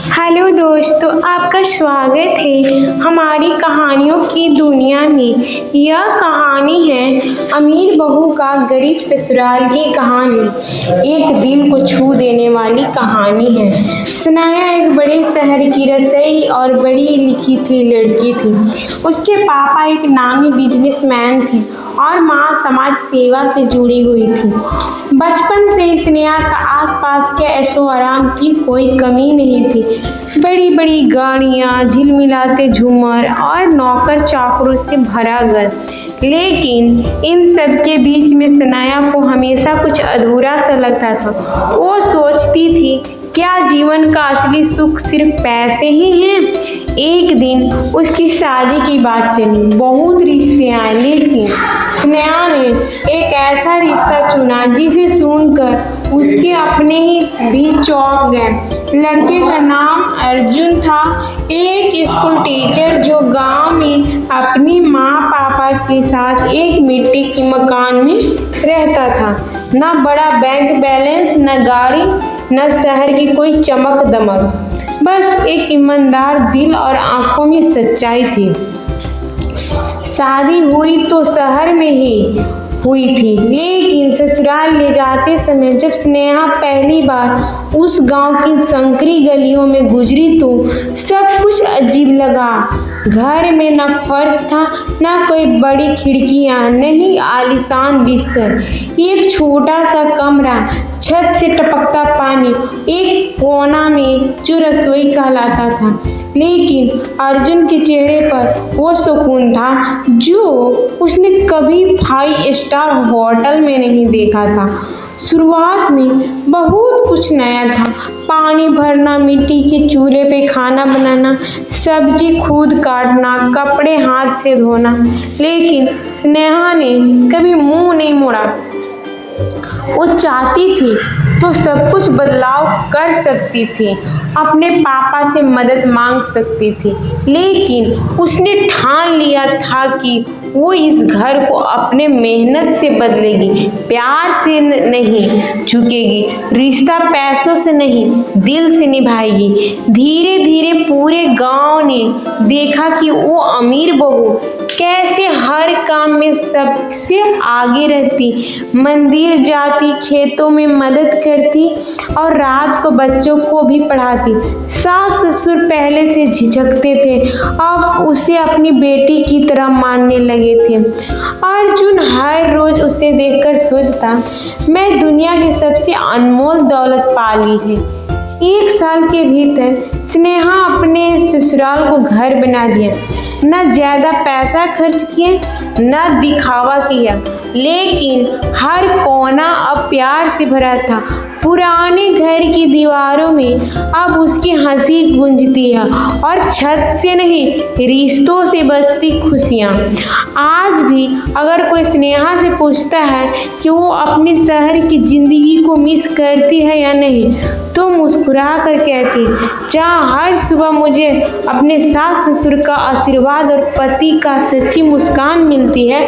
Hello दोस्तों, आपका स्वागत है हमारी कहानियों की दुनिया में। यह कहानी है अमीर बहू का गरीब ससुराल की कहानी। एक दिल को छू देने वाली कहानी है। सनाया एक बड़े शहर की रसोई और बड़ी लिखी थी लड़की थी। उसके पापा एक नामी बिजनेसमैन थे और माँ समाज सेवा से जुड़ी हुई थी। बचपन से ही स्नेहा का आसपास के ऐशो आराम की कोई कमी नहीं थी। बड़ी बड़ी गाड़ियाँ, झिलमिलाते झूमर और नौकर चाकरों से भरा घर। लेकिन इन सब के बीच में सनाया को हमेशा कुछ अधूरा सा लगता था। वो सोचती थी, क्या जीवन का असली सुख सिर्फ पैसे ही हैं? एक दिन उसकी शादी की बात चली। बहुत रिश्ते आए, लेकिन स्नेहा ने एक ऐसा रिश्ता चुना जिसे सुनकर उसके अपने ही भी चौंक गए। लड़के का नाम अर्जुन था, एक स्कूल टीचर जो गांव में अपनी माँ पापा के साथ एक मिट्टी के मकान में रहता था। न बड़ा बैंक बैलेंस, न गाड़ी, न शहर की कोई चमक दमक, बस एक ईमानदार दिल और आंखों में सच्चाई थी। शादी हुई तो शहर में ही हुई थी, लेकिन ससुराल ले जाते समय जब स्नेहा पहली बार उस गांव की संकरी गलियों में गुजरी तो सब कुछ अजीब लगा। घर में न फर्श था, न कोई बड़ी खिड़कियां, न ही आलीशान बिस्तर। एक छोटा सा कमरा, छत से टपकता पानी, एक कोना में जो रसोई कहलाता था। लेकिन अर्जुन के चेहरे पर वो सुकून था जो उसने कभी 5 स्टार होटल में नहीं देखा था। शुरुआत में बहुत कुछ नया था। पानी भरना, मिट्टी के चूल्हे पे खाना बनाना, सब्जी खुद काटना, कपड़े हाथ से धोना। लेकिन स्नेहा ने कभी मुंह नहीं मोड़ा। वो चाहती थी तो सब कुछ बदलाव कर सकती थी, अपने पापा से मदद मांग सकती थी। लेकिन उसने ठान लिया था कि वो इस घर को अपने मेहनत से बदलेगी, प्यार से नहीं झुकेगी, रिश्ता पैसों से नहीं दिल से निभाएगी। धीरे धीरे पूरे गांव ने देखा कि वो अमीर बहू कैसे हर काम में सबसे आगे रहती, मंदिर जाती, खेतों में मदद करती और रात को बच्चों को भी पढ़ाती। सास ससुर पहले से झिझकते थे, अब उसे अपनी बेटी की तरह मानने लगे थे। अर्जुन हर रोज उसे देखकर सोचता, मैं दुनिया की सबसे अनमोल दौलत पाली है। 1 साल के भीतर स्नेहा अपने ससुराल को घर बना दिया। न ज्यादा पैसा खर्च किए, न दिखावा किया, लेकिन हर कोना अब प्यार से भरा था। पुराने घर की दीवारों में अब उसकी हंसी गूंजती है और छत से नहीं, रिश्तों से बसती खुशियाँ। आज भी अगर कोई स्नेहा से पूछता है कि वो अपने शहर की जिंदगी को मिस करती है या नहीं, तो मुस्कुरा कर कहती, जहाँ हर सुबह मुझे अपने सास ससुर का आशीर्वाद और पति का सच्ची मुस्कान मिलती है,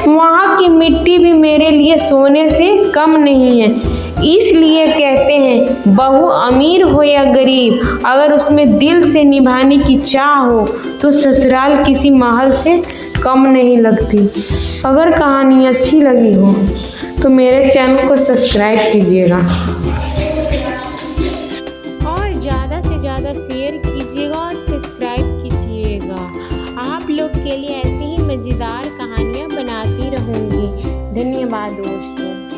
वहाँ की मिट्टी भी मेरे लिए सोने से कम नहीं है। इसलिए कहते हैं, बहू अमीर हो या गरीब, अगर उसमें दिल से निभाने की चाह हो तो ससुराल किसी महल से कम नहीं लगती। अगर कहानी अच्छी लगी हो तो मेरे चैनल को सब्सक्राइब कीजिएगा और ज़्यादा से ज़्यादा शेयर कीजिएगा और सब्सक्राइब कीजिएगा। आप लोग के लिए ऐसी ही मज़ेदार कहानियाँ बनाती रहूँगी। धन्यवाद दोस्तों।